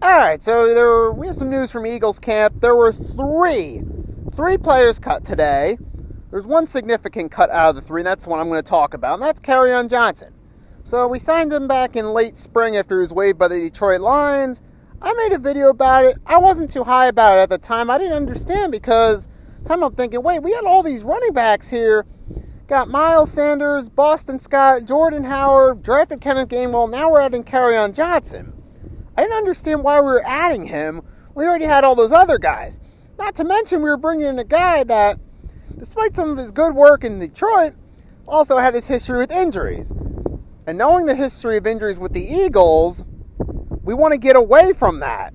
Alright, so we have some news from Eagles camp. There were three players cut today. There's one significant cut out of the three, and that's the one I'm going to talk about, and that's Kerryon Johnson. So we signed him back in late spring after he was waived by the Detroit Lions. I made a video about it. I wasn't too high about it at the time. I didn't understand because at the time I'm thinking, wait, we had all these running backs here. Got Miles Sanders, Boston Scott, Jordan Howard, drafted Kenneth Gainwell. Now we're adding Kerryon Johnson. I didn't understand why we were adding him. We already had all those other guys. Not to mention we were bringing in a guy that, despite some of his good work in Detroit, also had his history with injuries. And knowing the history of injuries with the Eagles, we want to get away from that.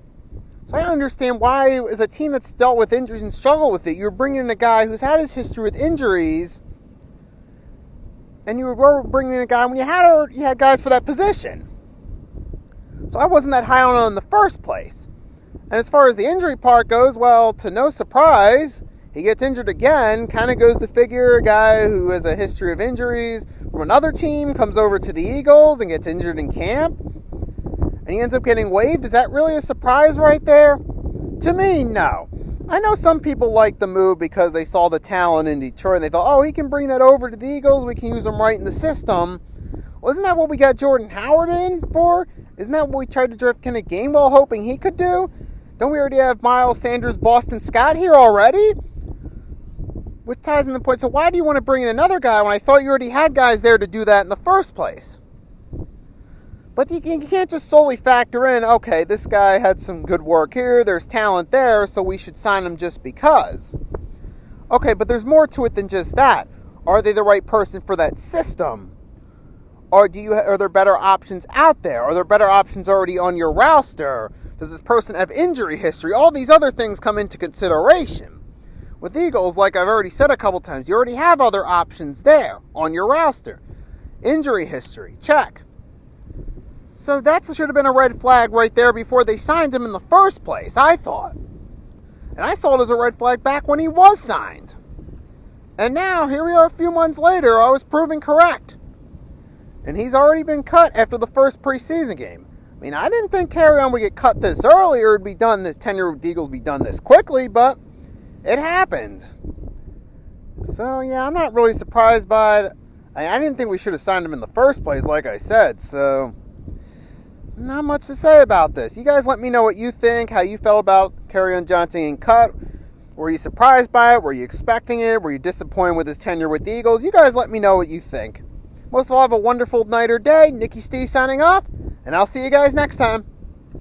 So I don't understand why, as a team that's dealt with injuries and struggled with it, you're bringing in a guy who's had his history with injuries, and you were bringing in a guy when you had guys for that position. So I wasn't that high on him in the first place. And as far as the injury part goes, well, to no surprise, he gets injured again. Kind of goes to figure, a guy who has a history of injuries from another team comes over to the Eagles and gets injured in camp. And he ends up getting waived. Is that really a surprise right there? To me, no. I know some people like the move because they saw the talent in Detroit and they thought, oh, he can bring that over to the Eagles. We can use him right in the system. Well, isn't that what we got Jordan Howard in for? Isn't that what we tried to draft Kenneth Gainwell hoping he could do? Don't we already have Miles Sanders, Boston Scott here already? Which ties in the point. So why do you want to bring in another guy when I thought you already had guys there to do that in the first place? But you can't just solely factor in, okay, this guy had some good work here, there's talent there, so we should sign him just because. Okay, but there's more to it than just that. Are they the right person for that system? Or are there better options out there? Are there better options already on your roster? Does this person have injury history? All these other things come into consideration. With Eagles, like I've already said a couple times, you already have other options there on your roster. Injury history, check. So that should have been a red flag right there before they signed him in the first place, I thought. And I saw it as a red flag back when he was signed. And now, here we are a few months later, I was proven correct. And he's already been cut after the first preseason game. I mean, I didn't think Kerryon would get cut this early or it'd be done, this tenure with the Eagles be done this quickly, but it happened. So, yeah, I'm not really surprised by it. I didn't think we should have signed him in the first place, like I said, so not much to say about this. You guys let me know what you think, how you felt about Kerryon Johnson getting cut. Were you surprised by it? Were you expecting it? Were you disappointed with his tenure with the Eagles? You guys let me know what you think. Most of all, have a wonderful night or day. Nicky Steve signing off, and I'll see you guys next time.